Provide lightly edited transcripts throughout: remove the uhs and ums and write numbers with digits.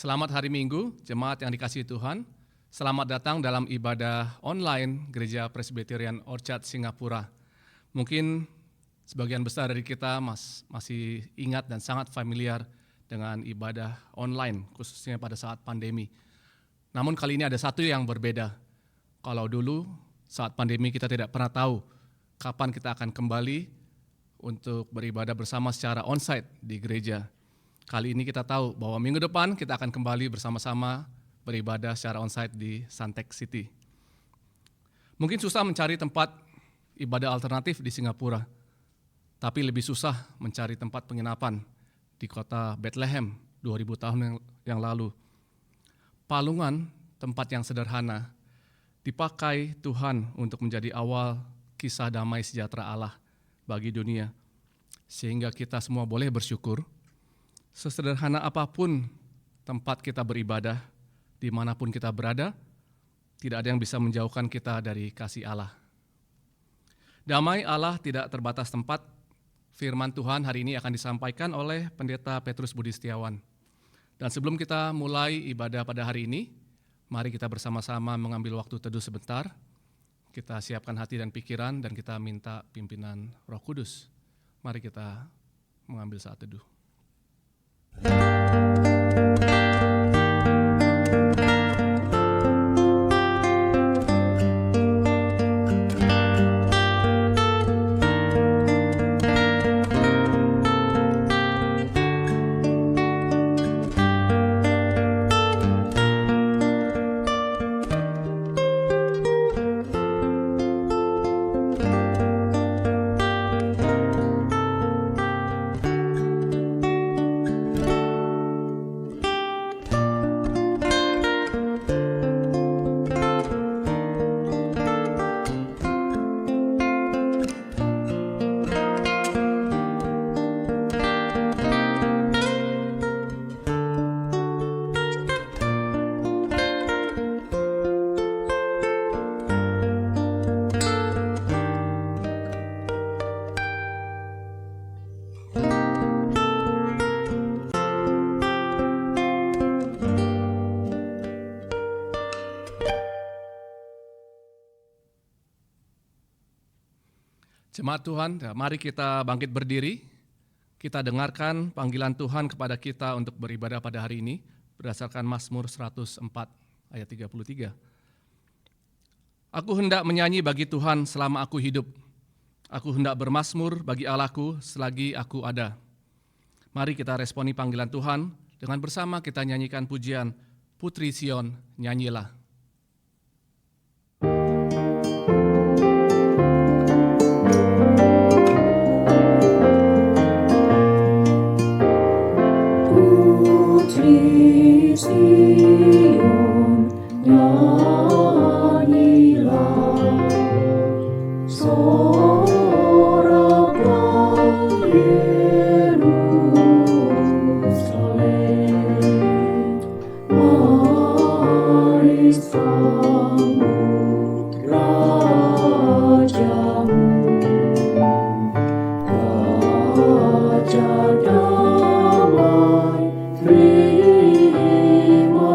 Selamat hari Minggu, jemaat yang dikasihi Tuhan. Selamat datang dalam ibadah online Gereja Presbyterian Orchard Singapura. Mungkin sebagian besar dari kita masih ingat dan sangat familiar dengan ibadah online, khususnya pada saat pandemi. Namun kali ini ada satu yang berbeda. Kalau dulu saat pandemi kita tidak pernah tahu kapan kita akan kembali untuk beribadah bersama secara onsite di gereja. Kali ini kita tahu bahwa minggu depan kita akan kembali bersama-sama beribadah secara onsite di Suntec City. Mungkin susah mencari tempat ibadah alternatif di Singapura, tapi lebih susah mencari tempat penginapan di kota Bethlehem 2000 tahun yang lalu. Palungan, tempat yang sederhana, dipakai Tuhan untuk menjadi awal kisah damai sejahtera Allah bagi dunia, sehingga kita semua boleh bersyukur. Sesederhana apapun tempat kita beribadah, dimanapun kita berada, tidak ada yang bisa menjauhkan kita dari kasih Allah. Damai Allah tidak terbatas tempat. Firman Tuhan hari ini akan disampaikan oleh Pendeta Petrus Budi Setiawan. Dan sebelum kita mulai ibadah pada hari ini, mari kita bersama-sama mengambil waktu teduh sebentar. Kita siapkan hati dan pikiran dan kita minta pimpinan Roh Kudus. Mari kita mengambil saat teduh. Jemaat Tuhan, mari kita bangkit berdiri. Kita dengarkan panggilan Tuhan kepada kita untuk beribadah pada hari ini berdasarkan Mazmur 104 ayat 33. Aku hendak menyanyi bagi Tuhan selama aku hidup. Aku hendak bermazmur bagi Allahku selagi aku ada. Mari kita responi panggilan Tuhan dengan bersama kita nyanyikan pujian Putri Sion, nyanyilah. Putri Sion, nyanyilah, soraklah Yerusalem, mari sambut Rajamu, Raja damai, terima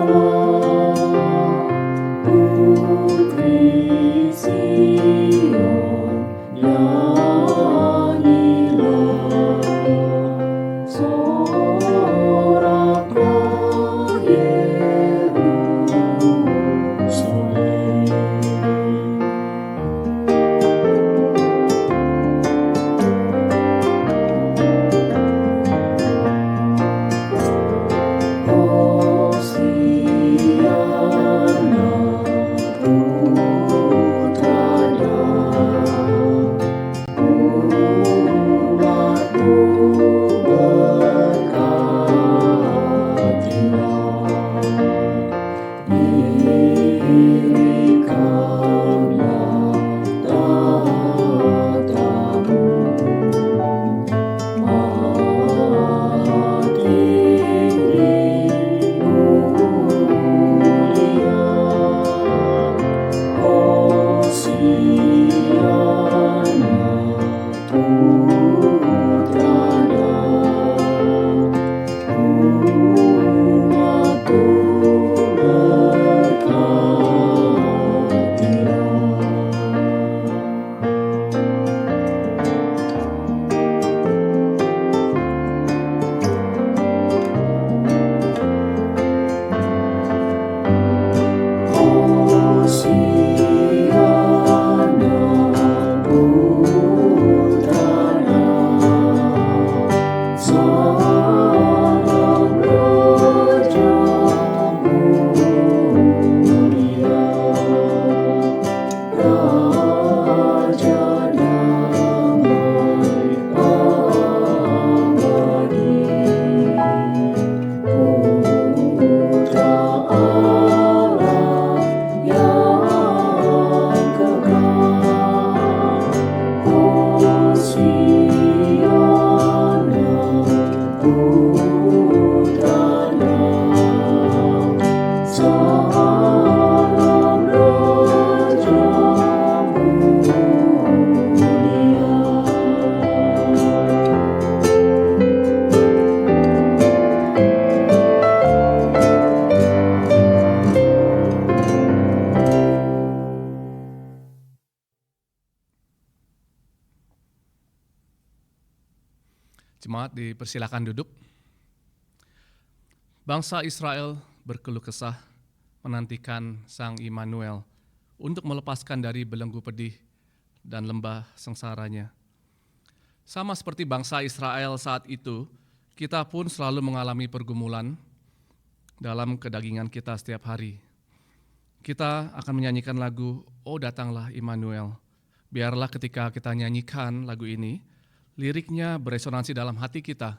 Salam Raja mulia, Raja damai abadi, Putra Allah yang kekal. Hosiana putranya, salam Raja mulia. Jemaat dipersilakan duduk. Bangsa Israel berkeluh kesah menantikan Sang Immanuel untuk melepaskan dari belenggu pedih dan lembah sengsaranya. Sama seperti bangsa Israel saat itu, kita pun selalu mengalami pergumulan dalam kedagingan kita setiap hari. Kita akan menyanyikan lagu "Oh Datanglah Immanuel". Biarlah ketika kita nyanyikan lagu ini, liriknya beresonansi dalam hati kita,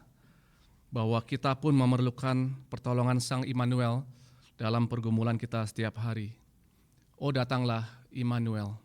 bahwa kita pun memerlukan pertolongan Sang Immanuel dalam pergumulan kita setiap hari. Oh datanglah Immanuel.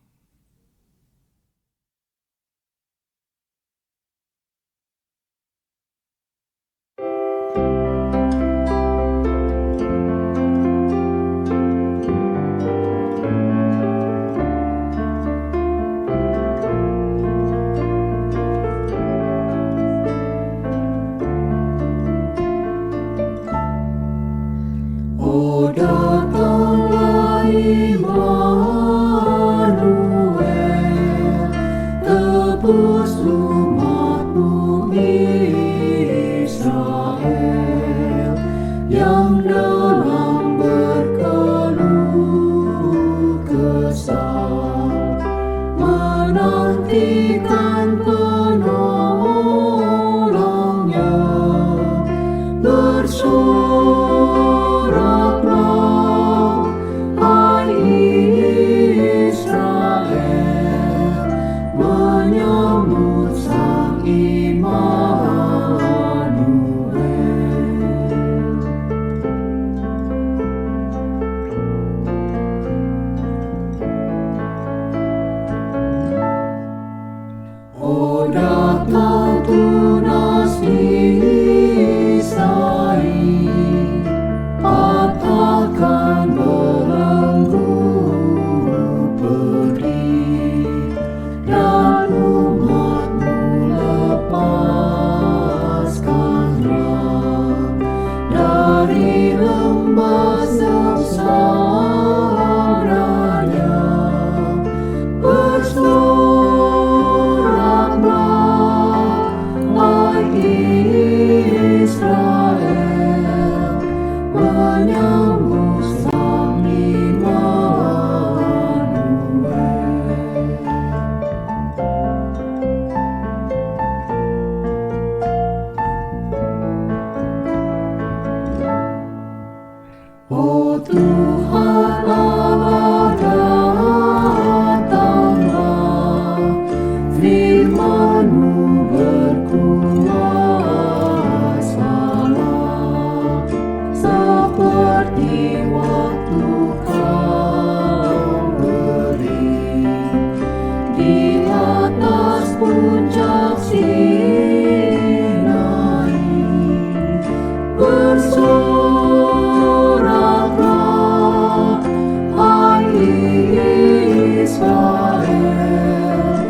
Oh datanglah Immanuel, tebus umatmu Israel, yang dalam berkeluh kesah menantikan penolongnya. Bersoraklah, hai Israel, menyambut Sang Immanuel. Oh datang tunas Isai, patahkan belenggu pedih, dan umatmu lepaskanlah dari lembah sengsaranya. Bersoraklah, hai Israel, menyambut Sang Immanuel. Oh Tuhan Allah datanglah, firman-Mu berkuasalah, seperti waktu Kau beri di atas puncak Sinai. Bersoraklah, hai Israel,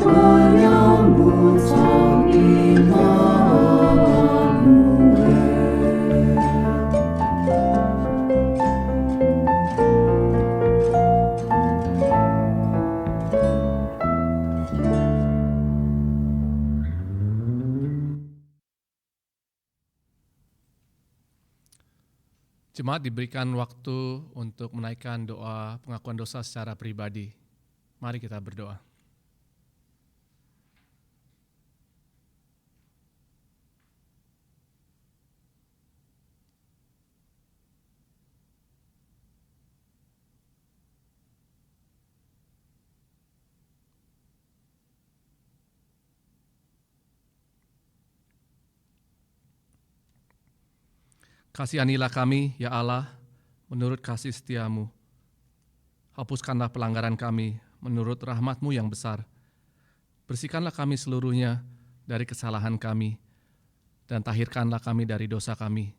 menyambut Sang Immanuel. Jemaat diberikan waktu untuk menaikkan doa pengakuan dosa secara pribadi. Mari kita berdoa. Kasihanilah kami, ya Allah, menurut kasih setiamu. Hapuskanlah pelanggaran kami menurut rahmat-Mu yang besar. Bersihkanlah kami seluruhnya dari kesalahan kami, dan tahirkanlah kami dari dosa kami.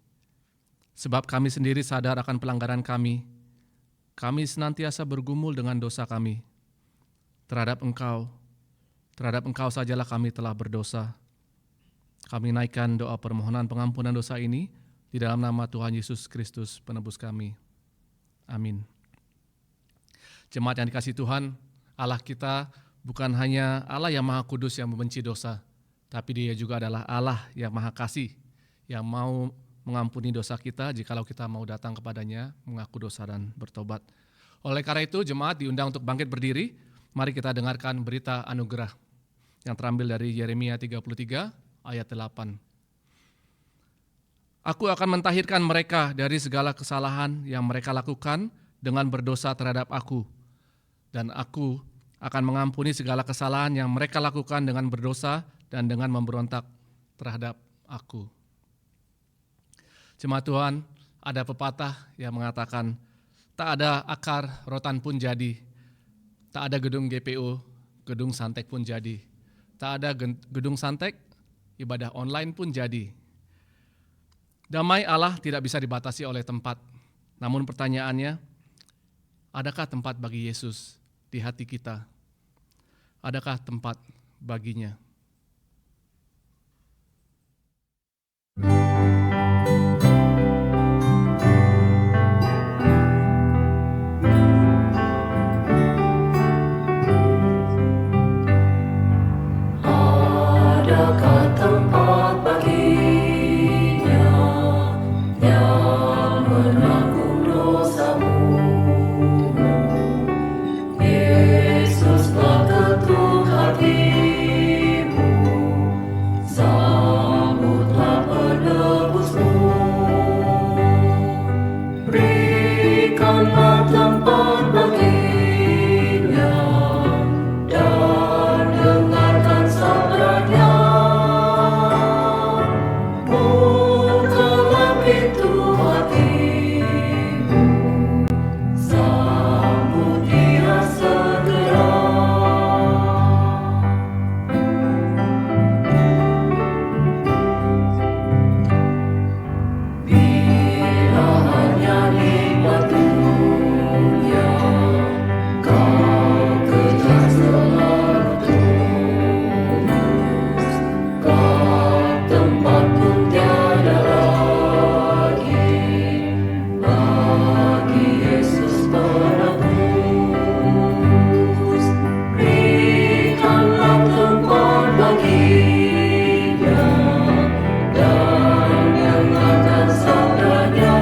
Sebab kami sendiri sadar akan pelanggaran kami senantiasa bergumul dengan dosa kami. Terhadap Engkau sajalah kami telah berdosa. Kami naikkan doa permohonan pengampunan dosa ini di dalam nama Tuhan Yesus Kristus, penebus kami. Amin. Jemaat yang dikasihi Tuhan, Allah kita bukan hanya Allah yang Maha Kudus yang membenci dosa, tapi Dia juga adalah Allah yang Maha Kasih, yang mau mengampuni dosa kita jikalau kita mau datang kepadanya, mengaku dosa dan bertobat. Oleh karena itu, jemaat diundang untuk bangkit berdiri. Mari kita dengarkan berita anugerah yang terambil dari Yeremia 33 ayat 8. Aku akan mentahirkan mereka dari segala kesalahan yang mereka lakukan dengan berdosa terhadap aku. Dan aku akan mengampuni segala kesalahan yang mereka lakukan dengan berdosa dan dengan memberontak terhadap aku. Jemaat Tuhan, ada pepatah yang mengatakan, tak ada akar rotan pun jadi, tak ada gedung GPO, gedung santek pun jadi. Tak ada gedung santek, ibadah online pun jadi. Damai Allah tidak bisa dibatasi oleh tempat. Namun pertanyaannya, adakah tempat bagi Yesus di hati kita? Adakah tempat baginya? Adakah tempat baginya yang menanggung dosamu? Yesus telah ketuk hatimu, sambutlah penebusmu. Berikanlah tempat baginya dan dengarkan sabdanya. Bukalah pintu hatimu, sambut Dia segera. Bila hanya nikmat dunia kau kejar selalu tulus, kau tempat pun tiada lagi bagi Yesus penebus. Berikanlah tempat baginya dan dengarkan sabdanya.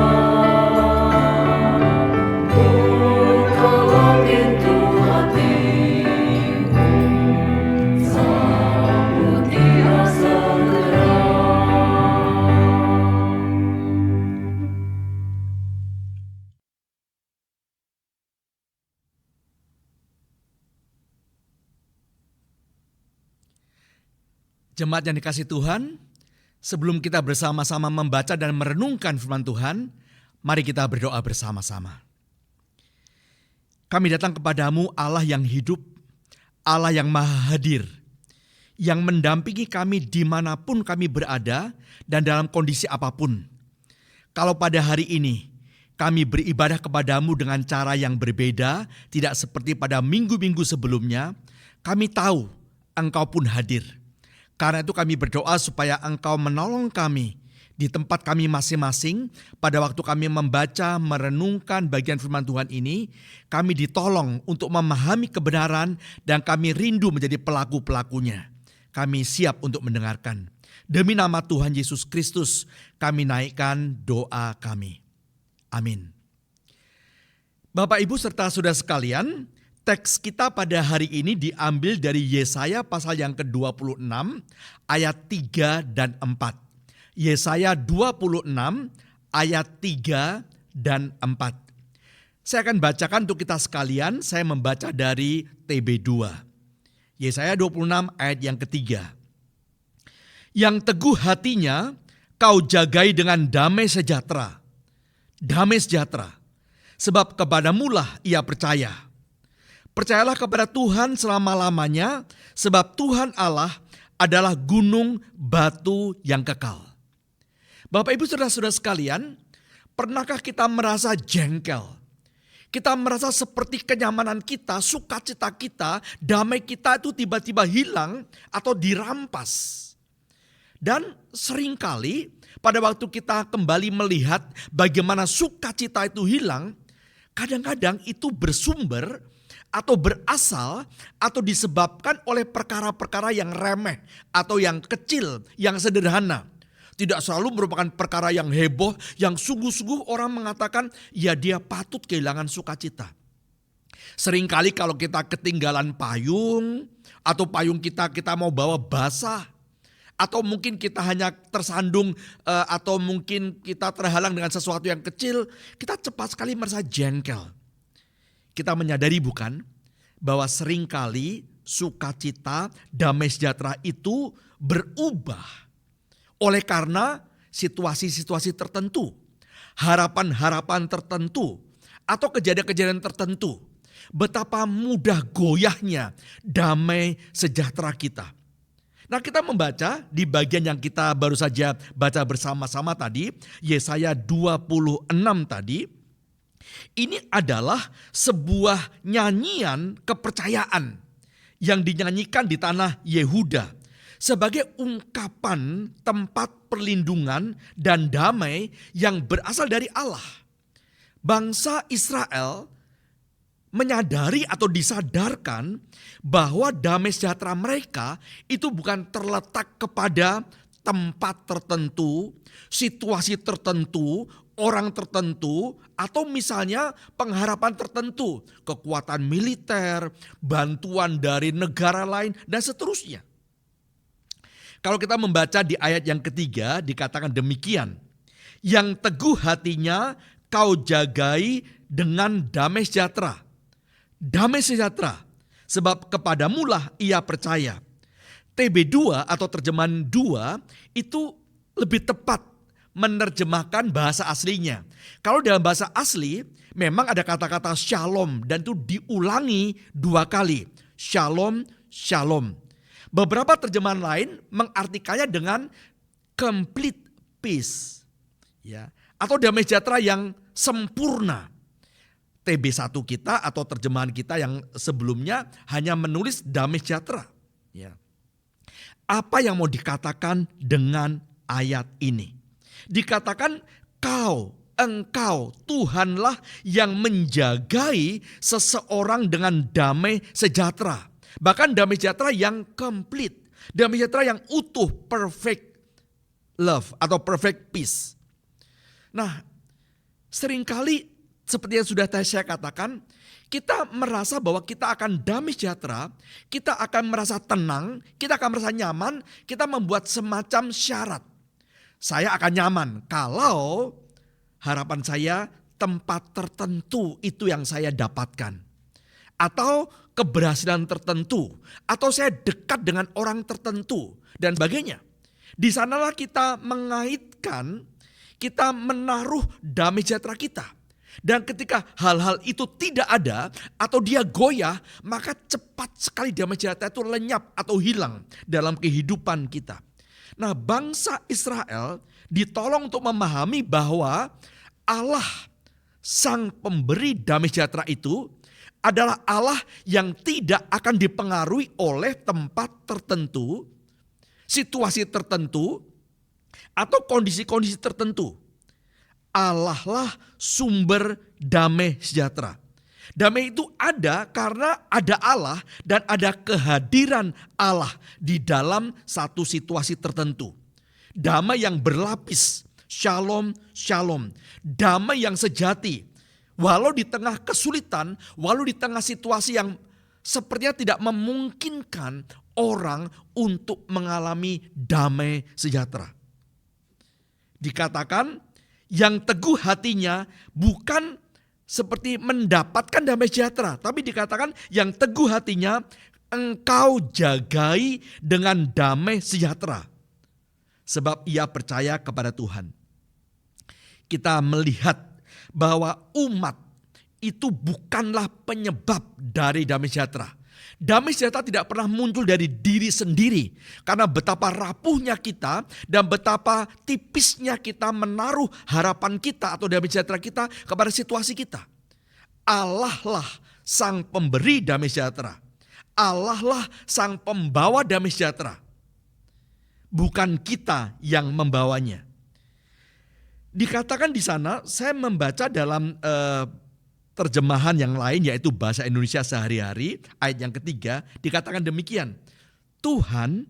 Bukalah pintu hatimu, sambut Dia segera. Jemaat yang dikasihi Tuhan, sebelum kita bersama-sama membaca dan merenungkan firman Tuhan, mari kita berdoa bersama-sama. Kami datang kepadamu Allah yang hidup, Allah yang maha hadir, yang mendampingi kami dimanapun kami berada dan dalam kondisi apapun. Kalau pada hari ini kami beribadah kepadamu dengan cara yang berbeda, tidak seperti pada minggu-minggu sebelumnya, kami tahu Engkau pun hadir. Karena itu kami berdoa supaya Engkau menolong kami di tempat kami masing-masing pada waktu kami membaca, merenungkan bagian firman Tuhan ini. Kami ditolong untuk memahami kebenaran dan kami rindu menjadi pelaku-pelakunya. Kami siap untuk mendengarkan. Demi nama Tuhan Yesus Kristus kami naikkan doa kami. Amin. Bapak, Ibu serta saudara sekalian, teks kita pada hari ini diambil dari Yesaya pasal yang ke-26 ayat 3 dan 4. Yesaya 26 ayat 3 dan 4. Saya akan bacakan untuk kita sekalian, saya membaca dari TB2. Yesaya 26 ayat yang ketiga. Yang teguh hatinya kau jagai dengan damai sejahtera. Damai sejahtera. Sebab kepadamulah ia percaya. Percayalah kepada Tuhan selama-lamanya, sebab Tuhan Allah adalah gunung batu yang kekal. Bapak Ibu Saudara-saudara sekalian, pernahkah kita merasa jengkel? Kita merasa seperti kenyamanan kita, sukacita kita, damai kita itu tiba-tiba hilang atau dirampas. Dan seringkali pada waktu kita kembali melihat bagaimana sukacita itu hilang, kadang-kadang itu bersumber atau berasal atau disebabkan oleh perkara-perkara yang remeh atau yang kecil, yang sederhana. Tidak selalu merupakan perkara yang heboh, yang sungguh-sungguh orang mengatakan ya dia patut kehilangan sukacita. Seringkali kalau kita ketinggalan payung atau payung kita mau bawa basah, atau mungkin kita hanya tersandung atau mungkin kita terhalang dengan sesuatu yang kecil, kita cepat sekali merasa jengkel. Kita menyadari bukan bahwa seringkali sukacita, damai sejahtera itu berubah oleh karena situasi-situasi tertentu, harapan-harapan tertentu, atau kejadian-kejadian tertentu. Betapa mudah goyahnya damai sejahtera kita. Nah, kita membaca di bagian yang kita baru saja baca bersama-sama tadi, Yesaya 26 tadi. Ini adalah sebuah nyanyian kepercayaan yang dinyanyikan di tanah Yehuda sebagai ungkapan tempat perlindungan dan damai yang berasal dari Allah. Bangsa Israel menyadari atau disadarkan bahwa damai sejahtera mereka itu bukan terletak kepada tempat tertentu, situasi tertentu, orang tertentu, atau misalnya pengharapan tertentu, kekuatan militer, bantuan dari negara lain, dan seterusnya. Kalau kita membaca di ayat yang ketiga dikatakan demikian, yang teguh hatinya kau jagai dengan damai sejahtera. Damai sejahtera, sebab kepadamulah ia percaya. TB2 atau terjemahan 2 itu lebih tepat menerjemahkan bahasa aslinya. Kalau dalam bahasa asli memang ada kata-kata shalom dan itu diulangi 2 kali. Shalom, shalom. Beberapa terjemahan lain mengartikannya dengan complete peace. Ya, atau damai sejahtera yang sempurna. TB1 kita atau terjemahan kita yang sebelumnya hanya menulis damai sejahtera. Ya. Apa yang mau dikatakan dengan ayat ini? Dikatakan engkau Tuhanlah yang menjagai seseorang dengan damai sejahtera. Bahkan damai sejahtera yang complete. Damai sejahtera yang utuh, perfect love atau perfect peace. Nah, seringkali seperti yang sudah saya katakan, kita merasa bahwa kita akan damai sejahtera, kita akan merasa tenang, kita akan merasa nyaman, kita membuat semacam syarat. Saya akan nyaman kalau harapan saya tempat tertentu itu yang saya dapatkan. Atau keberhasilan tertentu, atau saya dekat dengan orang tertentu, dan sebagainya. Di sanalah kita mengaitkan, kita menaruh damai sejahtera kita. Dan ketika hal-hal itu tidak ada atau dia goyah, maka cepat sekali damai sejahtera itu lenyap atau hilang dalam kehidupan kita. Nah, bangsa Israel ditolong untuk memahami bahwa Allah sang pemberi damai sejahtera itu adalah Allah yang tidak akan dipengaruhi oleh tempat tertentu, situasi tertentu, atau kondisi-kondisi tertentu. Allah lah sumber damai sejahtera. Damai itu ada karena ada Allah dan ada kehadiran Allah di dalam satu situasi tertentu. Damai yang berlapis, shalom, shalom. Damai yang sejati. Walau di tengah kesulitan, walau di tengah situasi yang sepertinya tidak memungkinkan orang untuk mengalami damai sejahtera. Dikatakan yang teguh hatinya bukan seperti mendapatkan damai sejahtera, tapi dikatakan yang teguh hatinya engkau jagai dengan damai sejahtera. sebab ia percaya kepada Tuhan. Kita melihat bahwa umat itu bukanlah penyebab dari damai sejahtera. Damai sejahtera tidak pernah muncul dari diri sendiri. Karena betapa rapuhnya kita dan betapa tipisnya kita menaruh harapan kita atau damai sejahtera kita kepada situasi kita. Allah lah sang pemberi damai sejahtera. Allah lah sang pembawa damai sejahtera. Bukan kita yang membawanya. Dikatakan di sana, saya membaca dalam terjemahan yang lain yaitu bahasa Indonesia sehari-hari, ayat yang ketiga dikatakan demikian. Tuhan,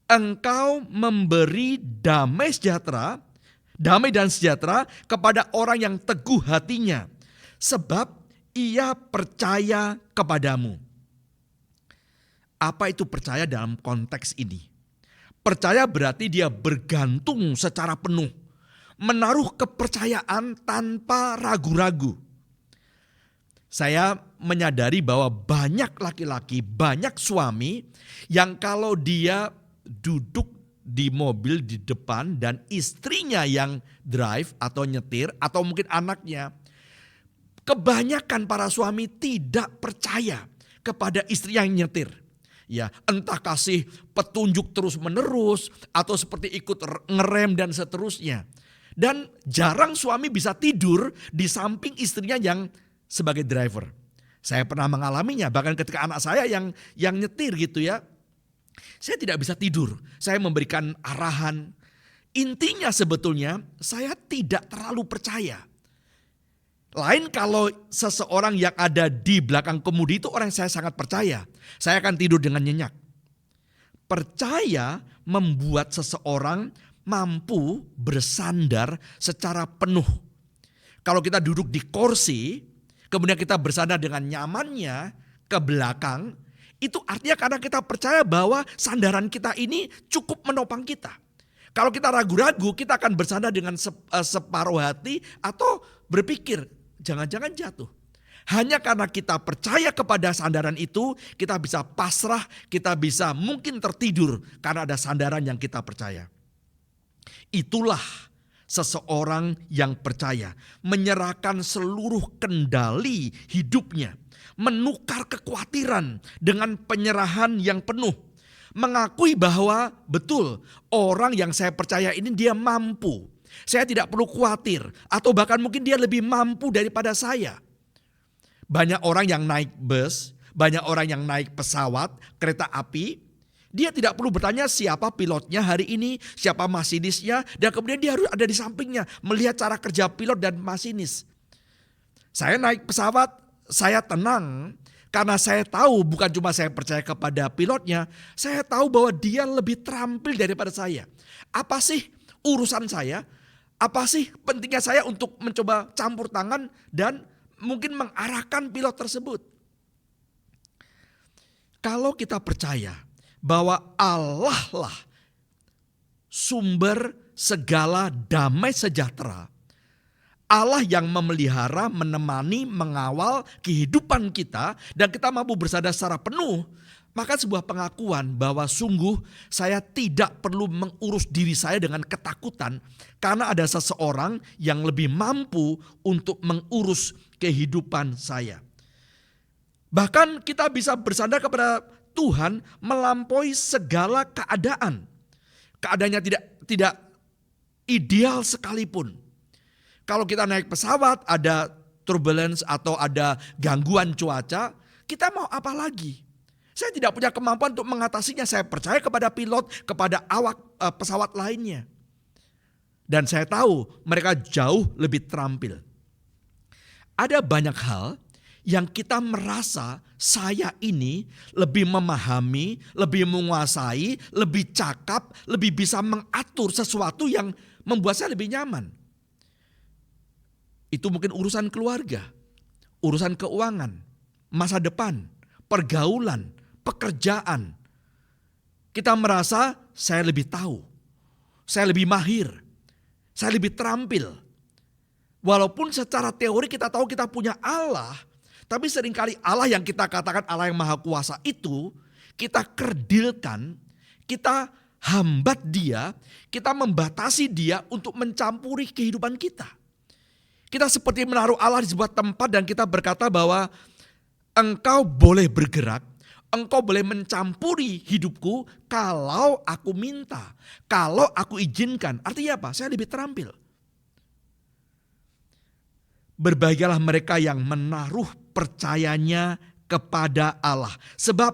Engkau memberi damai dan sejahtera kepada orang yang teguh hatinya, sebab ia percaya kepadamu. Apa itu percaya dalam konteks ini? Percaya berarti dia bergantung secara penuh, menaruh kepercayaan tanpa ragu-ragu. Saya menyadari bahwa banyak laki-laki, banyak suami yang kalau dia duduk di mobil di depan dan istrinya yang drive atau nyetir atau mungkin anaknya, kebanyakan para suami tidak percaya kepada istri yang nyetir. Ya, entah kasih petunjuk terus-menerus atau seperti ikut ngerem dan seterusnya. Dan jarang suami bisa tidur di samping istrinya yang sebagai driver. Saya pernah mengalaminya, bahkan ketika anak saya yang nyetir gitu ya. Saya tidak bisa tidur, saya memberikan arahan. Intinya sebetulnya saya tidak terlalu percaya. Lain kalau seseorang yang ada di belakang kemudi itu orang yang saya sangat percaya. Saya akan tidur dengan nyenyak. Percaya membuat seseorang mampu bersandar secara penuh. Kalau kita duduk di kursi, kemudian kita bersandar dengan nyamannya ke belakang, itu artinya karena kita percaya bahwa sandaran kita ini cukup menopang kita. Kalau kita ragu-ragu, kita akan bersandar dengan separuh hati atau berpikir, jangan-jangan jatuh. Hanya karena kita percaya kepada sandaran itu, kita bisa pasrah, kita bisa mungkin tertidur karena ada sandaran yang kita percaya. Itulah seseorang yang percaya, menyerahkan seluruh kendali hidupnya, menukar kekhawatiran dengan penyerahan yang penuh, mengakui bahwa betul orang yang saya percaya ini dia mampu. Saya tidak perlu khawatir atau bahkan mungkin dia lebih mampu daripada saya. Banyak orang yang naik bus, banyak orang yang naik pesawat, kereta api, dia tidak perlu bertanya siapa pilotnya hari ini, siapa masinisnya, dan kemudian dia harus ada di sampingnya melihat cara kerja pilot dan masinis. Saya naik pesawat, saya tenang karena saya tahu bukan cuma saya percaya kepada pilotnya, saya tahu bahwa dia lebih terampil daripada saya. Apa sih urusan saya? Apa sih pentingnya saya untuk mencoba campur tangan dan mungkin mengarahkan pilot tersebut? Kalau kita percaya bahwa Allah lah sumber segala damai sejahtera, Allah yang memelihara, menemani, mengawal kehidupan kita dan kita mampu bersandar secara penuh, maka sebuah pengakuan bahwa sungguh saya tidak perlu mengurus diri saya dengan ketakutan karena ada seseorang yang lebih mampu untuk mengurus kehidupan saya. Bahkan kita bisa bersandar kepada Tuhan melampaui segala keadaan. Keadaannya tidak ideal sekalipun. Kalau kita naik pesawat ada turbulence atau ada gangguan cuaca, kita mau apa lagi? Saya tidak punya kemampuan untuk mengatasinya. Saya percaya kepada pilot, kepada awak pesawat lainnya. Dan saya tahu mereka jauh lebih terampil. Ada banyak hal yang kita merasa saya ini lebih memahami, lebih menguasai, lebih cakap, lebih bisa mengatur sesuatu yang membuat saya lebih nyaman. Itu mungkin urusan keluarga, urusan keuangan, masa depan, pergaulan, pekerjaan. Kita merasa saya lebih tahu, saya lebih mahir, saya lebih terampil. Walaupun secara teori kita tahu kita punya Allah, tapi seringkali Allah yang kita katakan Allah yang maha kuasa itu kita kerdilkan, kita hambat dia, kita membatasi dia untuk mencampuri kehidupan kita. Kita seperti menaruh Allah di sebuah tempat dan kita berkata bahwa engkau boleh bergerak, engkau boleh mencampuri hidupku kalau aku minta, kalau aku izinkan. Artinya apa? Saya lebih terampil. Berbahagialah mereka yang menaruh percayanya kepada Allah, sebab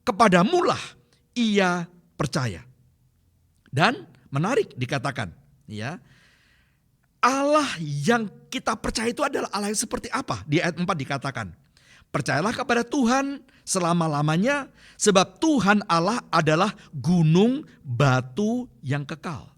kepadamulah ia percaya. Dan menarik dikatakan, ya, Allah yang kita percaya itu adalah Allah yang seperti apa? Di ayat 4 dikatakan, percayalah kepada Tuhan selama-lamanya, sebab Tuhan Allah adalah gunung batu yang kekal.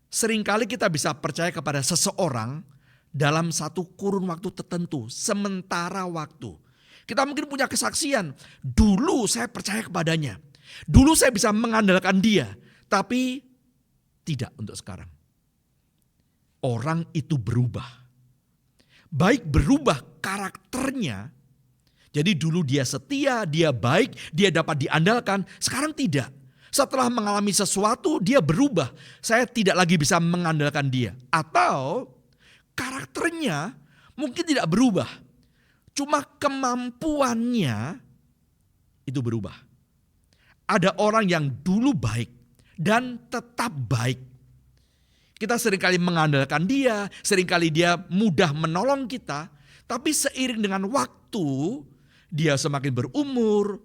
Seringkali kita bisa percaya kepada seseorang dalam satu kurun waktu tertentu, sementara waktu. Kita mungkin punya kesaksian, dulu saya percaya kepadanya, dulu saya bisa mengandalkan dia, tapi tidak untuk sekarang. Orang itu berubah. Baik berubah karakternya, jadi dulu dia setia, dia baik, dia dapat diandalkan, sekarang tidak. Setelah mengalami sesuatu dia berubah, saya tidak lagi bisa mengandalkan dia. Atau karakternya mungkin tidak berubah, cuma kemampuannya itu berubah. Ada orang yang dulu baik dan tetap baik. Kita seringkali mengandalkan dia, seringkali dia mudah menolong kita. Tapi seiring dengan waktu, dia semakin berumur,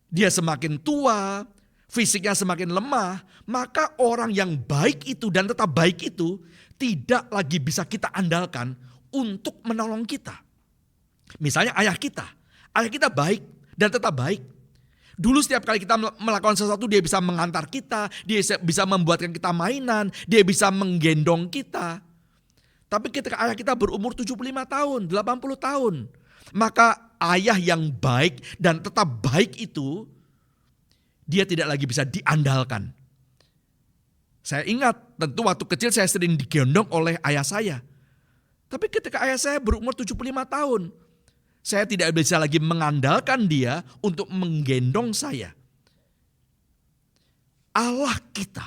dia semakin tua, fisiknya semakin lemah. Maka orang yang baik itu dan tetap baik itu tidak lagi bisa kita andalkan untuk menolong kita. Misalnya ayah kita baik dan tetap baik. Dulu setiap kali kita melakukan sesuatu dia bisa mengantar kita, dia bisa membuatkan kita mainan, dia bisa menggendong kita. Tapi ketika ayah kita berumur 75 tahun, 80 tahun, maka ayah yang baik dan tetap baik itu, dia tidak lagi bisa diandalkan. Saya ingat tentu waktu kecil saya sering digendong oleh ayah saya. Tapi ketika ayah saya berumur 75 tahun, saya tidak bisa lagi mengandalkan dia untuk menggendong saya. Allah kita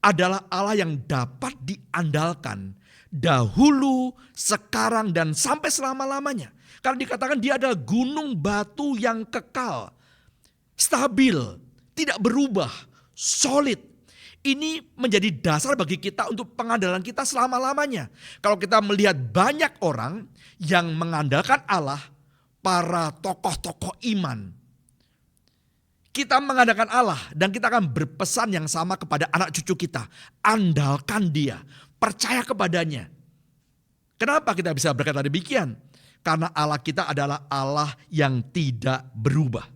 adalah Allah yang dapat diandalkan dahulu, sekarang, dan sampai selama-lamanya. Karena dikatakan dia adalah gunung batu yang kekal, stabil, tidak berubah, solid. Ini menjadi dasar bagi kita untuk pengandalan kita selama-lamanya. Kalau kita melihat banyak orang yang mengandalkan Allah, para tokoh-tokoh iman. Kita mengandalkan Allah dan kita akan berpesan yang sama kepada anak cucu kita. Andalkan dia, percaya kepadanya. Kenapa kita bisa berkata demikian? Karena Allah kita adalah Allah yang tidak berubah.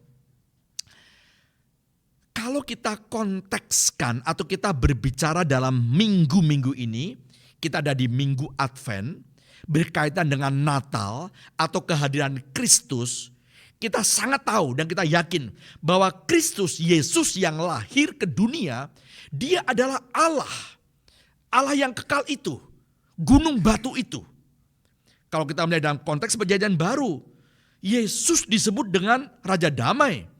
Kalau kita kontekskan atau kita berbicara dalam minggu-minggu ini, kita ada di minggu Advent, berkaitan dengan Natal atau kehadiran Kristus, kita sangat tahu dan kita yakin bahwa Kristus Yesus yang lahir ke dunia, dia adalah Allah. Allah yang kekal itu, gunung batu itu. Kalau kita melihat dalam konteks perjanjian baru, Yesus disebut dengan Raja Damai.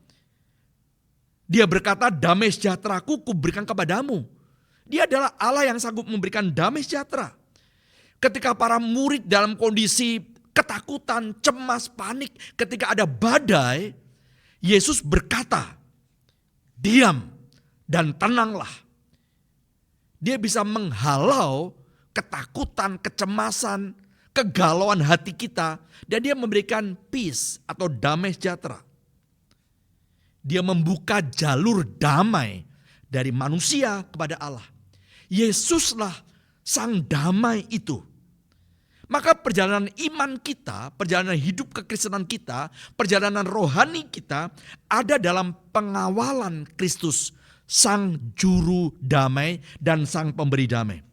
Dia berkata, damai sejahteraku kuberikan kepadamu. Dia adalah Allah yang sanggup memberikan damai sejahtera. Ketika para murid dalam kondisi ketakutan, cemas, panik, ketika ada badai, Yesus berkata, diam dan tenanglah. Dia bisa menghalau ketakutan, kecemasan, kegalauan hati kita, dan dia memberikan peace atau damai sejahtera. Dia membuka jalur damai dari manusia kepada Allah. Yesuslah sang damai itu. Maka perjalanan iman kita, perjalanan hidup kekristenan kita, perjalanan rohani kita ada dalam pengawalan Kristus, sang juru damai dan sang pemberi damai.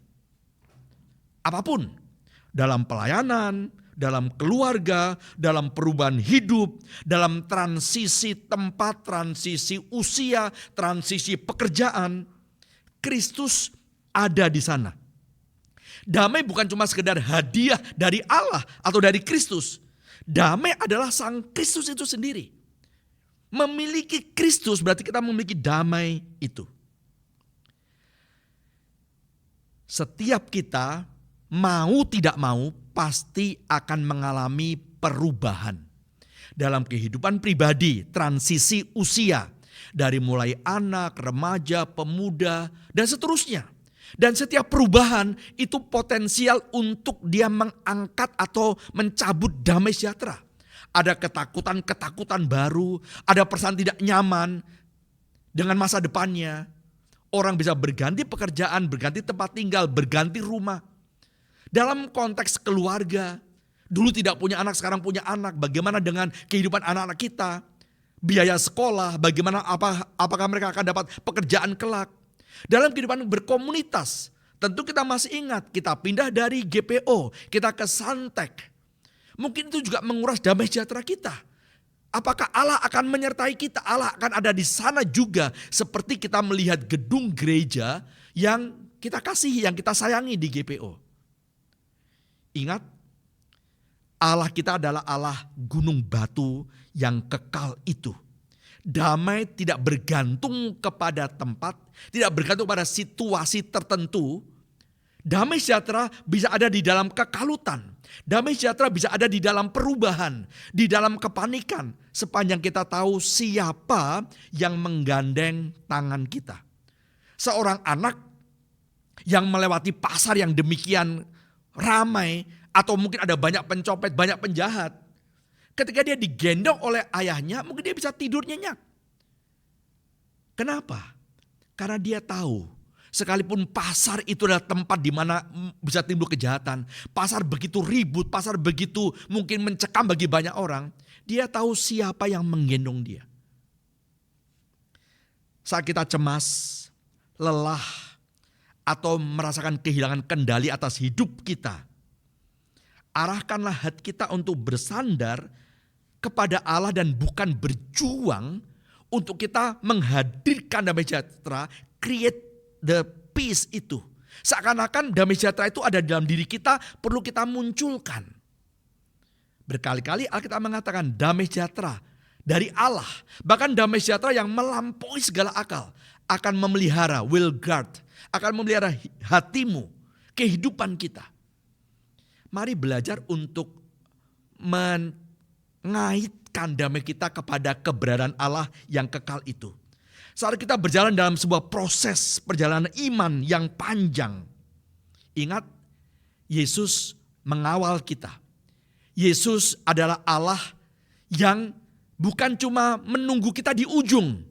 Apapun, dalam pelayanan, dalam keluarga, dalam perubahan hidup, dalam transisi tempat, transisi usia, transisi pekerjaan, Kristus ada di sana. Damai bukan cuma sekedar hadiah dari Allah atau dari Kristus. Damai adalah sang Kristus itu sendiri. Memiliki Kristus berarti kita memiliki damai itu. Setiap kita mau tidak mau pasti akan mengalami perubahan. Dalam kehidupan pribadi, transisi usia. Dari mulai anak, remaja, pemuda, dan seterusnya. Dan setiap perubahan itu potensial untuk dia mengangkat atau mencabut damai sejahtera. Ada ketakutan-ketakutan baru, ada perasaan tidak nyaman dengan masa depannya. Orang bisa berganti pekerjaan, berganti tempat tinggal, berganti rumah. Dalam konteks keluarga, dulu tidak punya anak, sekarang punya anak. Bagaimana dengan kehidupan anak-anak kita? Biaya sekolah, bagaimana apakah mereka akan dapat pekerjaan kelak? Dalam kehidupan berkomunitas, tentu kita masih ingat, kita pindah dari GPO, kita ke Santek. Mungkin itu juga menguras damai sejahtera kita. Apakah Allah akan menyertai kita? Allah akan ada di sana juga seperti kita melihat gedung gereja yang kita kasihi, yang kita sayangi di GPO. Ingat, Allah kita adalah Allah gunung batu yang kekal itu. Damai tidak bergantung kepada tempat, tidak bergantung pada situasi tertentu. Damai sejahtera bisa ada di dalam kekalutan. Damai sejahtera bisa ada di dalam perubahan, di dalam kepanikan. Sepanjang kita tahu siapa yang menggandeng tangan kita. Seorang anak yang melewati pasar yang demikian ramai, atau mungkin ada banyak pencopet, banyak penjahat. Ketika dia digendong oleh ayahnya, mungkin dia bisa tidur nyenyak. Kenapa? Karena dia tahu, sekalipun pasar itu adalah tempat di mana bisa timbul kejahatan, pasar begitu ribut, pasar begitu mungkin mencekam bagi banyak orang, dia tahu siapa yang menggendong dia. Saat kita cemas, lelah, atau merasakan kehilangan kendali atas hidup kita, arahkanlah hati kita untuk bersandar kepada Allah dan bukan berjuang untuk kita menghadirkan damai sejahtera, create the peace itu. Seakan-akan damai sejahtera itu ada dalam diri kita, perlu kita munculkan. Berkali-kali Alkitab mengatakan damai sejahtera dari Allah, bahkan damai sejahtera yang melampaui segala akal, akan memelihara, will guard, akan memelihara hatimu, kehidupan kita. Mari belajar untuk mengaitkan damai kita kepada keberadaan Allah yang kekal itu. Saat kita berjalan dalam sebuah proses perjalanan iman yang panjang, ingat, Yesus mengawal kita. Yesus adalah Allah yang bukan cuma menunggu kita di ujung.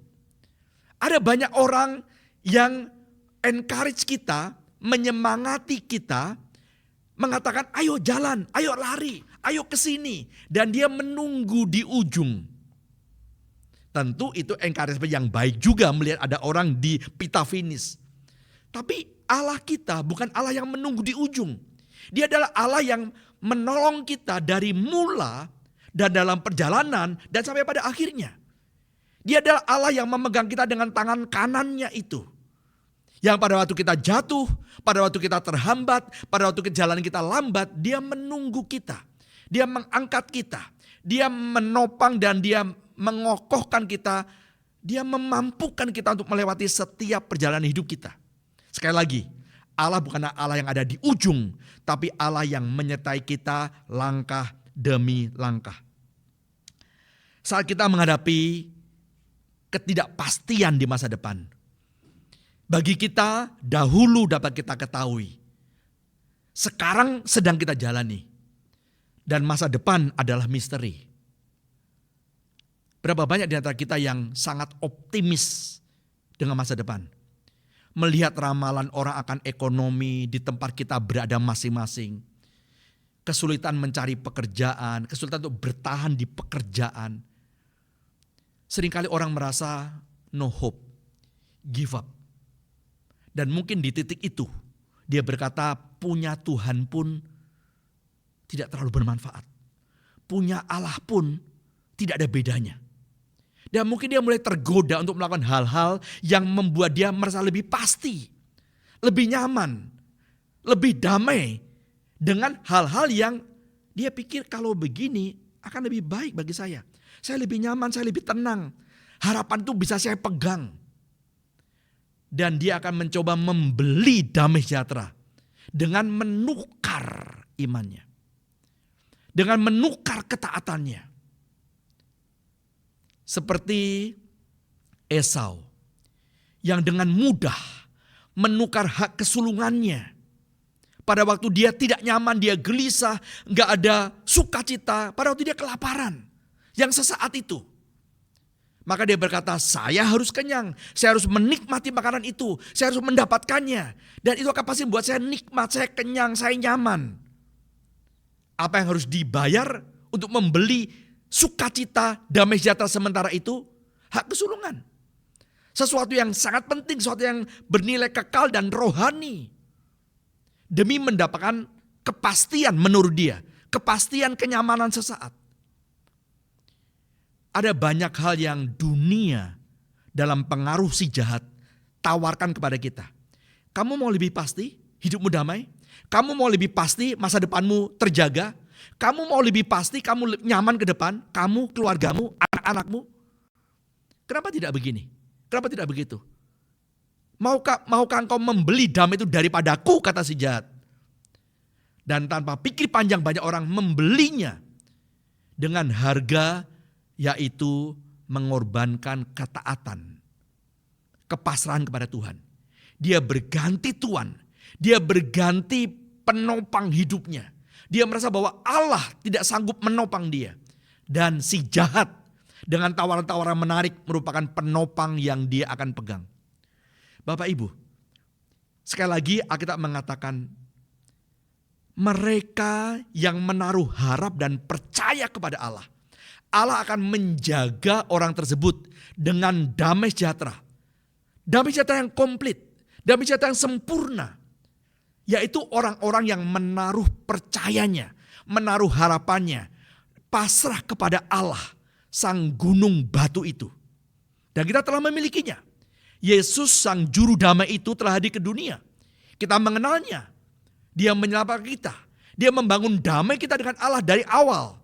Ada banyak orang yang encourage kita, menyemangati kita, mengatakan ayo jalan, ayo lari, ayo ke sini. Dan dia menunggu di ujung. Tentu itu encouragement yang baik juga melihat ada orang di pita finish. Tapi Allah kita bukan Allah yang menunggu di ujung. Dia adalah Allah yang menolong kita dari mula dan dalam perjalanan dan sampai pada akhirnya. Dia adalah Allah yang memegang kita dengan tangan kanannya itu. Yang pada waktu kita jatuh, pada waktu kita terhambat, pada waktu jalan kita lambat, dia menunggu kita. Dia mengangkat kita. Dia menopang dan dia mengokohkan kita. Dia memampukan kita untuk melewati setiap perjalanan hidup kita. Sekali lagi, Allah bukanlah Allah yang ada di ujung, tapi Allah yang menyertai kita langkah demi langkah. Saat kita menghadapi ketidakpastian di masa depan, bagi kita dahulu dapat kita ketahui, sekarang sedang kita jalani, dan masa depan adalah misteri. Berapa banyak di antara kita yang sangat optimis dengan masa depan, melihat ramalan orang akan ekonomi di tempat kita berada masing-masing, kesulitan mencari pekerjaan, kesulitan untuk bertahan di pekerjaan. Seringkali orang merasa no hope, give up. Dan mungkin di titik itu dia berkata punya Tuhan pun tidak terlalu bermanfaat. Punya Allah pun tidak ada bedanya. Dan mungkin dia mulai tergoda untuk melakukan hal-hal yang membuat dia merasa lebih pasti, lebih nyaman, lebih damai dengan hal-hal yang dia pikir kalau begini akan lebih baik bagi saya. Saya lebih nyaman, saya lebih tenang. Harapan itu bisa saya pegang. Dan dia akan mencoba membeli damai sejahtera dengan menukar imannya. Dengan menukar ketaatannya. Seperti Esau yang dengan mudah menukar hak kesulungannya. Pada waktu dia tidak nyaman, dia gelisah, gak ada sukacita. Pada waktu dia kelaparan, yang sesaat itu. Maka dia berkata, saya harus kenyang, saya harus menikmati makanan itu, saya harus mendapatkannya. Dan itu akan pasti membuat saya nikmat, saya kenyang, saya nyaman. Apa yang harus dibayar untuk membeli sukacita, damai sejahtera sementara itu? Hak kesulungan. Sesuatu yang sangat penting, sesuatu yang bernilai kekal dan rohani. Demi mendapatkan kepastian menurut dia, kepastian kenyamanan sesaat. Ada banyak hal yang dunia dalam pengaruh si jahat tawarkan kepada kita. Kamu mau lebih pasti hidupmu damai? Kamu mau lebih pasti masa depanmu terjaga? Kamu mau lebih pasti kamu nyaman ke depan? Kamu, keluargamu, anak-anakmu? Kenapa tidak begini? Kenapa tidak begitu? Maukah engkau membeli damai itu daripadaku, kata si jahat. Dan tanpa pikir panjang banyak orang membelinya dengan harga, yaitu mengorbankan ketaatan, kepasrahan kepada Tuhan. Dia berganti Tuhan, dia berganti penopang hidupnya. Dia merasa bahwa Allah tidak sanggup menopang dia. Dan si jahat dengan tawaran-tawaran menarik merupakan penopang yang dia akan pegang. Bapak Ibu, sekali lagi Alkitab mengatakan, mereka yang menaruh harap dan percaya kepada Allah, Allah akan menjaga orang tersebut dengan damai sejahtera. Damai sejahtera yang komplit, damai sejahtera yang sempurna. Yaitu orang-orang yang menaruh percayanya, menaruh harapannya, pasrah kepada Allah, sang gunung batu itu. Dan kita telah memilikinya. Yesus sang juru damai itu telah hadir ke dunia. Kita mengenalnya. Dia menyelamatkan kita. Dia membangun damai kita dengan Allah dari awal.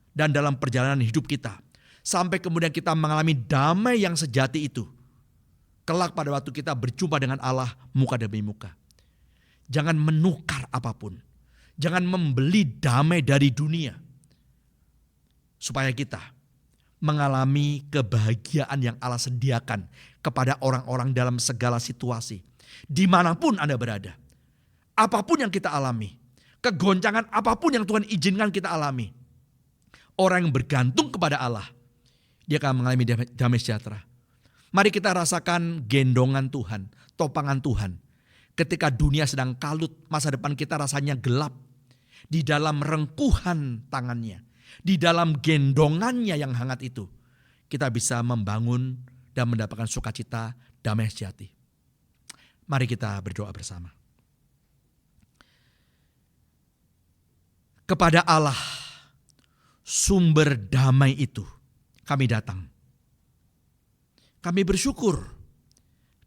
Dan dalam perjalanan hidup kita. Sampai kemudian kita mengalami damai yang sejati itu. Kelak pada waktu kita berjumpa dengan Allah muka demi muka. Jangan menukar apapun. Jangan membeli damai dari dunia. Supaya kita mengalami kebahagiaan yang Allah sediakan kepada orang-orang dalam segala situasi. Dimanapun Anda berada. Apapun yang kita alami. Kegoncangan apapun yang Tuhan izinkan kita alami. Orang yang bergantung kepada Allah, dia akan mengalami damai sejahtera. Mari kita rasakan gendongan Tuhan, topangan Tuhan. Ketika dunia sedang kalut, masa depan kita rasanya gelap. Di dalam rengkuhan tangannya, di dalam gendongannya yang hangat itu, kita bisa membangun dan mendapatkan sukacita, damai sejati. Mari kita berdoa bersama. Kepada Allah, sumber damai itu, kami datang. Kami bersyukur.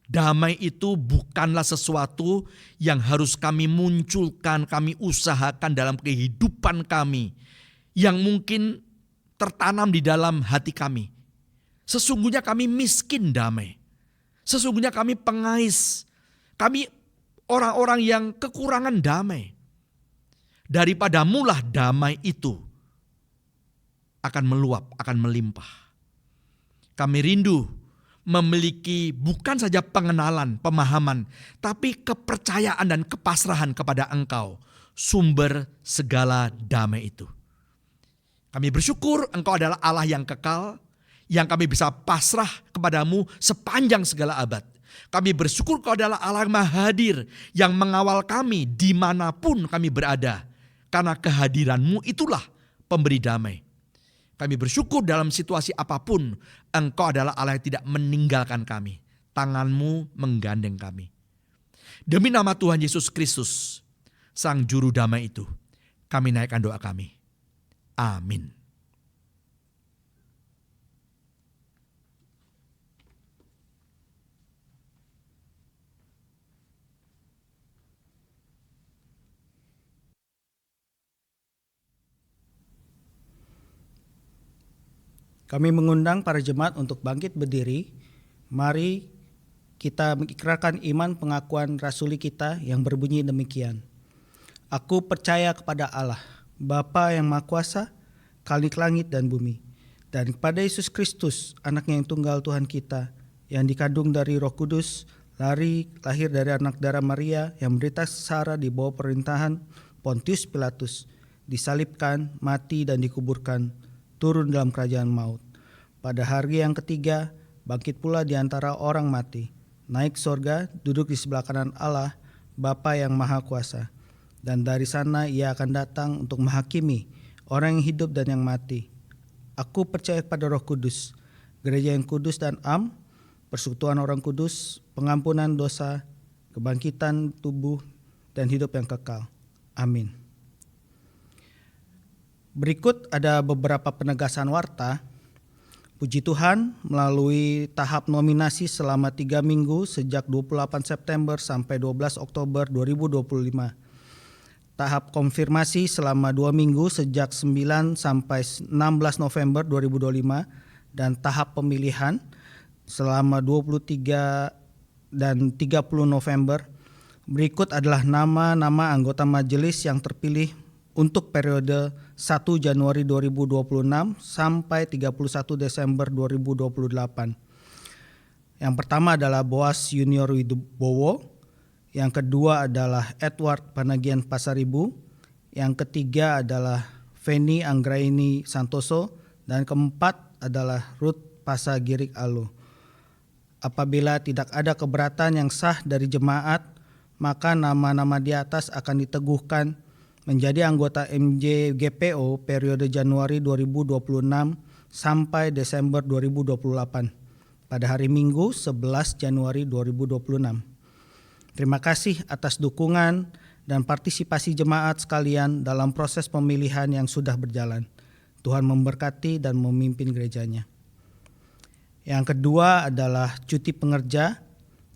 Damai itu bukanlah sesuatu yang harus kami munculkan, kami usahakan dalam kehidupan kami. Yang mungkin tertanam di dalam hati kami. Sesungguhnya kami miskin damai. Sesungguhnya kami pengais. Kami orang-orang yang kekurangan damai. Daripadamulah damai itu akan meluap, akan melimpah. Kami rindu memiliki bukan saja pengenalan, pemahaman, tapi kepercayaan dan kepasrahan kepada Engkau, sumber segala damai itu. Kami bersyukur Engkau adalah Allah yang kekal, yang kami bisa pasrah kepadamu sepanjang segala abad. Kami bersyukur Engkau adalah Allah yang Maha Hadir, yang mengawal kami dimanapun kami berada. Karena kehadiranmu itulah pemberi damai. Kami bersyukur dalam situasi apapun, Engkau adalah Allah yang tidak meninggalkan kami. Tanganmu menggandeng kami. Demi nama Tuhan Yesus Kristus, Sang Juru Damai itu, kami naikkan doa kami. Amin. Kami mengundang para jemaat untuk bangkit berdiri. Mari kita mengikrarkan iman pengakuan rasuli kita yang berbunyi demikian. Aku percaya kepada Allah, Bapa yang Maha Kuasa, Khalik langit dan bumi, dan kepada Yesus Kristus, Anaknya yang tunggal Tuhan kita, yang dikandung dari Roh Kudus, lahir dari anak darah Maria, yang menderita sengsara di bawah pemerintahan Pontius Pilatus, disalibkan, mati dan dikuburkan, turun dalam kerajaan maut. Pada hari yang ketiga, bangkit pula di antara orang mati, naik sorga, duduk di sebelah kanan Allah, Bapa yang Maha Kuasa. Dan dari sana ia akan datang untuk menghakimi orang yang hidup dan yang mati. Aku percaya pada Roh Kudus, gereja yang kudus dan am, persekutuan orang kudus, pengampunan dosa, kebangkitan tubuh, dan hidup yang kekal. Amin. Berikut ada beberapa penegasan warta. Puji Tuhan, melalui tahap nominasi selama 3 minggu sejak 28 September sampai 12 Oktober 2025. Tahap konfirmasi selama 2 minggu sejak 9 sampai 16 November 2025 dan tahap pemilihan selama 23 dan 30 November. Berikut adalah nama-nama anggota majelis yang terpilih untuk periode 1 Januari 2026 sampai 31 Desember 2028. Yang pertama adalah Boas Junior Wibowo. Yang kedua adalah Edward Panagian Pasaribu. Yang ketiga adalah Feni Anggraini Santoso. Dan keempat adalah Ruth Pasagirik Alu. Apabila tidak ada keberatan yang sah dari jemaat, maka nama-nama di atas akan diteguhkan menjadi anggota MJGPO periode Januari 2026 sampai Desember 2028 pada hari Minggu 11 Januari 2026. Terima kasih atas dukungan dan partisipasi jemaat sekalian dalam proses pemilihan yang sudah berjalan. Tuhan memberkati dan memimpin gerejanya. Yang kedua adalah cuti pengerja.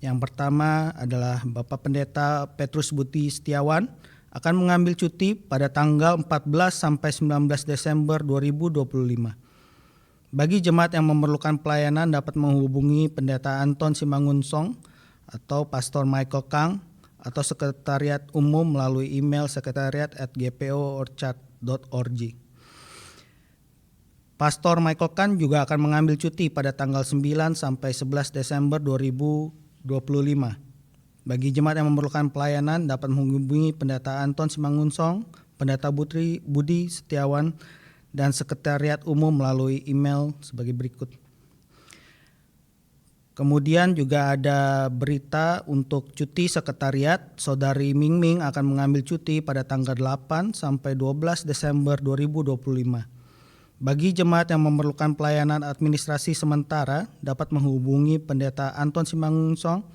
Yang pertama adalah Bapak Pendeta Petrus Budi Setiawan akan mengambil cuti pada tanggal 14 sampai 19 Desember 2025. Bagi jemaat yang memerlukan pelayanan dapat menghubungi Pendeta Anton Simangunsong atau Pastor Michael Kang atau Sekretariat Umum melalui email sekretariat@gpoorchard.org. Pastor Michael Kang juga akan mengambil cuti pada tanggal 9 sampai 11 Desember 2025. Bagi jemaat yang memerlukan pelayanan dapat menghubungi Pendeta Anton Simangunsong, Pendeta Budi Setiawan, dan Sekretariat Umum melalui email sebagai berikut. Kemudian juga ada berita untuk cuti sekretariat. Saudari Ming Ming akan mengambil cuti pada tanggal 8 sampai 12 Desember 2025. Bagi jemaat yang memerlukan pelayanan administrasi sementara dapat menghubungi Pendeta Anton Simangunsong,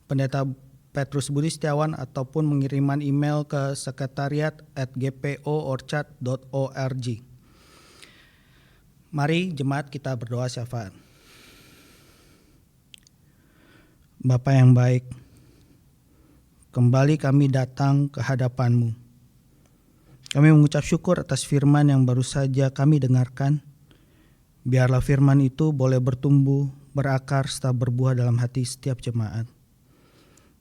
Pendeta Petrus Budi Setiawan ataupun mengiriman email ke sekretariat@gpoorchard.org. Mari jemaat kita berdoa syafaat. Bapa yang baik, kembali kami datang ke hadapan-Mu. Kami mengucap syukur atas firman yang baru saja kami dengarkan. Biarlah firman itu boleh bertumbuh, berakar, serta berbuah dalam hati setiap jemaat.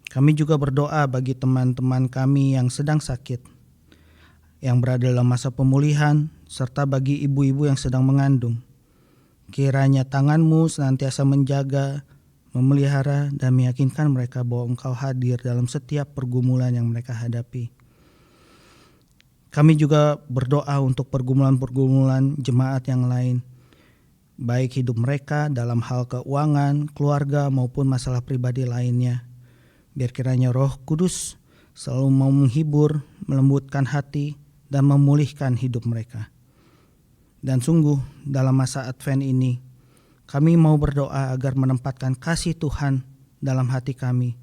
Kami juga berdoa bagi teman-teman kami yang sedang sakit, yang berada dalam masa pemulihan, serta bagi ibu-ibu yang sedang mengandung. Kiranya tangan-Mu senantiasa menjaga, memelihara, dan meyakinkan mereka bahwa Engkau hadir dalam setiap pergumulan yang mereka hadapi. Kami juga berdoa untuk pergumulan-pergumulan jemaat yang lain, baik hidup mereka dalam hal keuangan, keluarga, maupun masalah pribadi lainnya. Biar kiranya Roh Kudus selalu mau menghibur, melembutkan hati, dan memulihkan hidup mereka. Dan sungguh dalam masa Advent ini, kami mau berdoa agar menempatkan kasih Tuhan dalam hati kami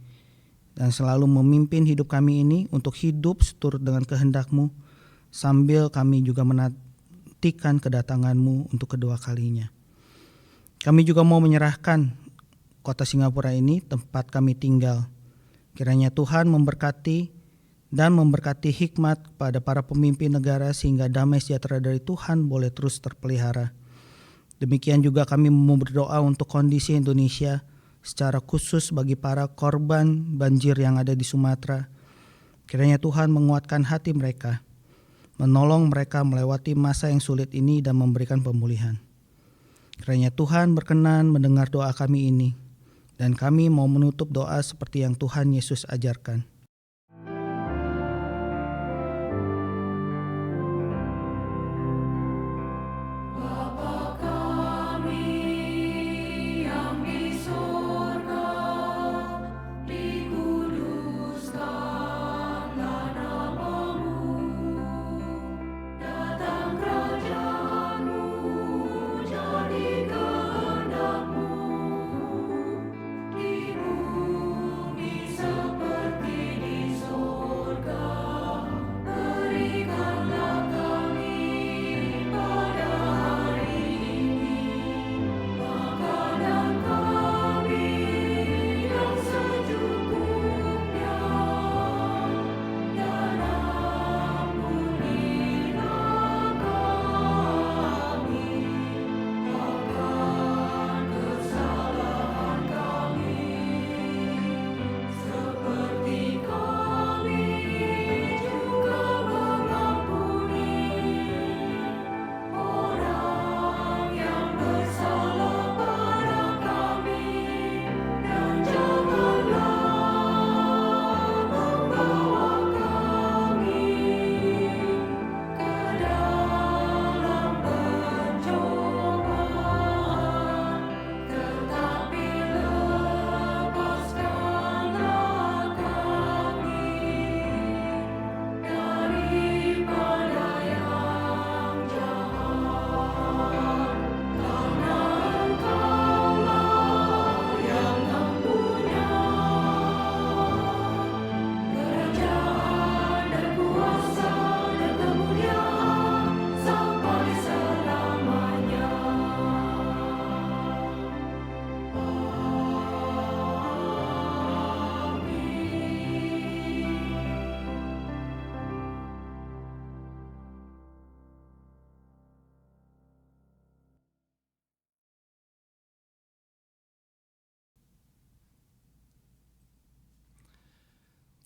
dan selalu memimpin hidup kami ini untuk hidup seturut dengan kehendak-Mu, sambil kami juga menantikan kedatangan-Mu untuk kedua kalinya. Kami juga mau menyerahkan kota Singapura ini, tempat kami tinggal. Kiranya Tuhan memberkati dan memberkati hikmat kepada para pemimpin negara sehingga damai sejahtera dari Tuhan boleh terus terpelihara. Demikian juga kami mau berdoa untuk kondisi Indonesia, secara khusus bagi para korban banjir yang ada di Sumatera. Kiranya Tuhan menguatkan hati mereka, menolong mereka melewati masa yang sulit ini dan memberikan pemulihan. Kiranya Tuhan berkenan mendengar doa kami ini, dan kami mau menutup doa seperti yang Tuhan Yesus ajarkan. Bapa kami yang di surga, dikuduskanlah nama-Mu, datang kerajaan-Mu, jadi kehendak-Mu, di bumi seperti di surga. Berikanlah kami pada hari ini makanan kami yang secukupnya, dan ampunilah kami akan kesalahan kami, seperti kami juga mengampuni orang yang bersalah pada kami, dan janganlah membawa kami ke dalam pencobaan, tetapi lepaskanlah kami daripada yang jahat, karena Engkau-Lah yang mempunyai kerajaan dan kuasa dan kemuliaan sampai selamanya.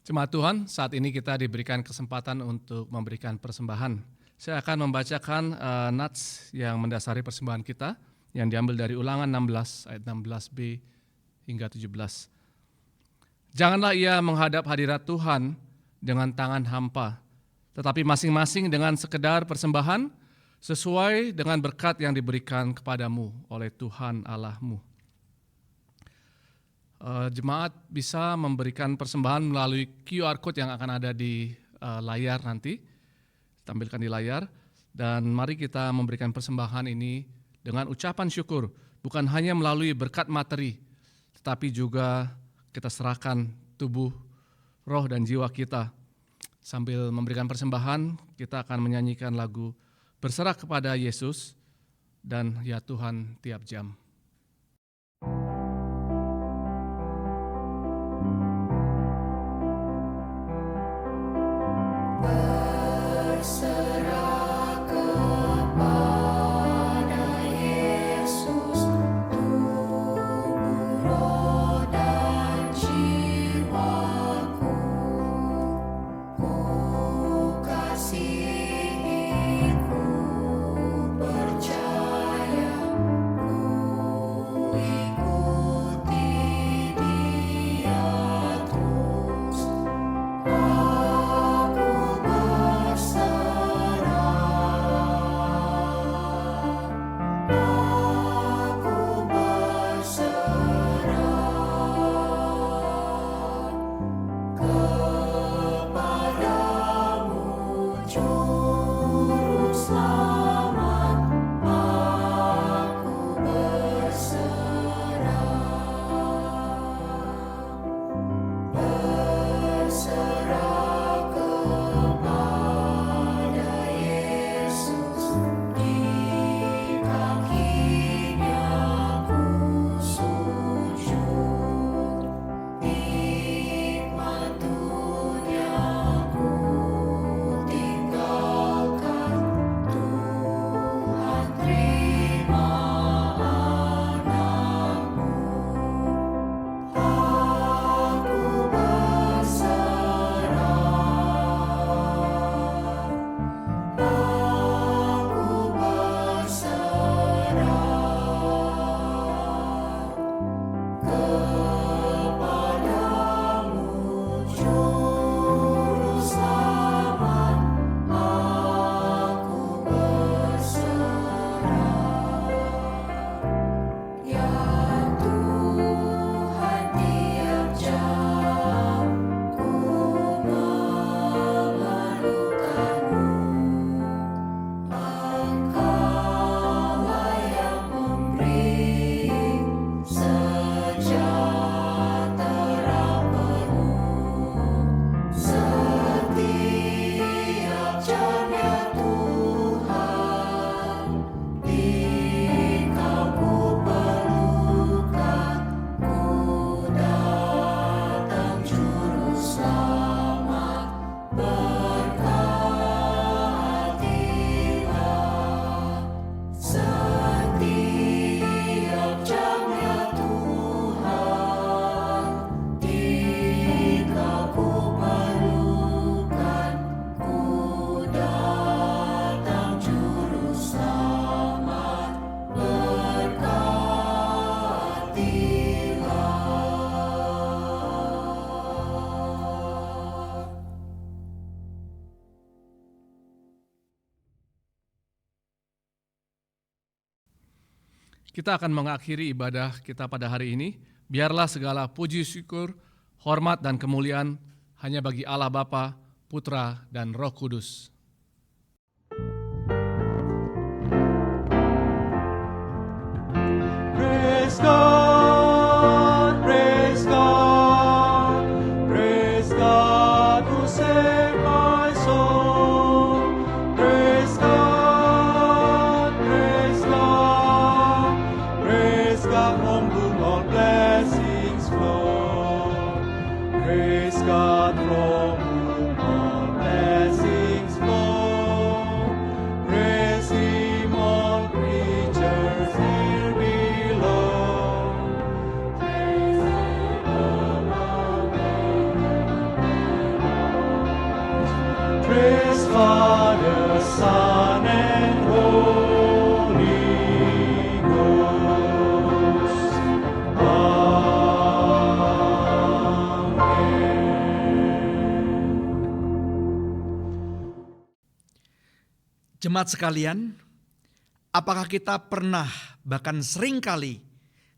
Jemaat Tuhan, saat ini kita diberikan kesempatan untuk memberikan persembahan. Saya akan membacakan nats yang mendasari persembahan kita, yang diambil dari Ulangan 16 ayat 16b hingga 17. Janganlah ia menghadap hadirat Tuhan dengan tangan hampa, tetapi masing-masing dengan sekedar persembahan sesuai dengan berkat yang diberikan kepadamu oleh Tuhan Allahmu. Jemaat bisa memberikan persembahan melalui QR Code yang akan ada di layar nanti, tampilkan di layar. Dan mari kita memberikan persembahan ini dengan ucapan syukur, bukan hanya melalui berkat materi, tetapi juga kita serahkan tubuh, roh dan jiwa kita. Sambil memberikan persembahan, kita akan menyanyikan lagu Berserah kepada Yesus dan Ya Tuhan Tiap Jam. Berserah kepada Yesus, tubuh, roh, dan jiwaku. Ku kasihi, ku percaya, ku ikuti Dia terus. Aku berserah kita akan mengakhiri ibadah kita pada hari ini. Biarlah segala puji syukur, hormat dan kemuliaan hanya bagi Allah Bapa, Putra dan Roh Kudus. Praise God, praise God, praise God who saved my soul. Praise God, praise God, praise God from whom all blessings flow. Praise God from whom all blessings flow. Praise Him, all creatures here below. Praise Him above and praise Father, Son, and Holy Ghost. Jemaat sekalian, apakah kita pernah bahkan sering kali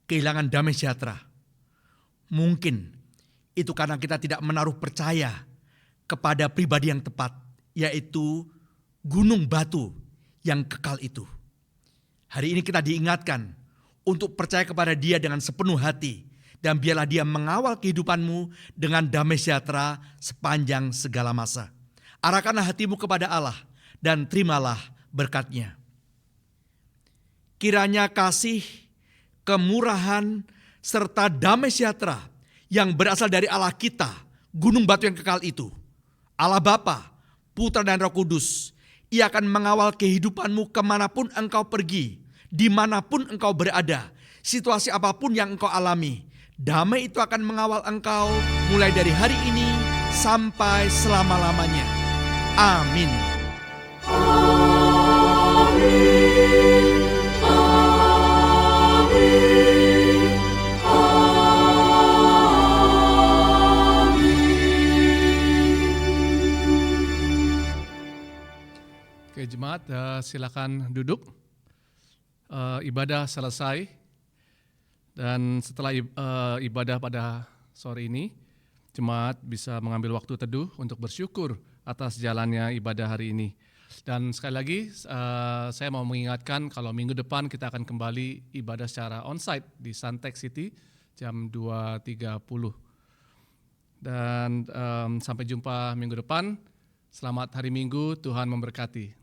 kehilangan damai sejahtera? Mungkin itu karena kita tidak menaruh percaya kepada pribadi yang tepat, yaitu gunung batu yang kekal itu. Hari ini kita diingatkan untuk percaya kepada Dia dengan sepenuh hati, dan biarlah Dia mengawal kehidupanmu dengan damai sejahtera sepanjang segala masa. Arahkanlah hatimu kepada Allah dan terimalah berkat-Nya. Kiranya kasih, kemurahan, serta damai sejahtera yang berasal dari Allah kita, gunung batu yang kekal itu, Allah Bapa, Putra dan Roh Kudus, Ia akan mengawal kehidupanmu kemanapun engkau pergi, dimanapun engkau berada, situasi apapun yang engkau alami. Damai itu akan mengawal engkau mulai dari hari ini sampai selama-lamanya. Amin. Oke, jemaat, silakan duduk. Ibadah selesai, dan setelah ibadah pada sore ini, jemaat bisa mengambil waktu teduh untuk bersyukur atas jalannya ibadah hari ini. Dan sekali lagi saya mau mengingatkan kalau minggu depan kita akan kembali ibadah secara onsite di Suntec City jam 2.30. Dan sampai jumpa minggu depan. Selamat hari Minggu, Tuhan memberkati.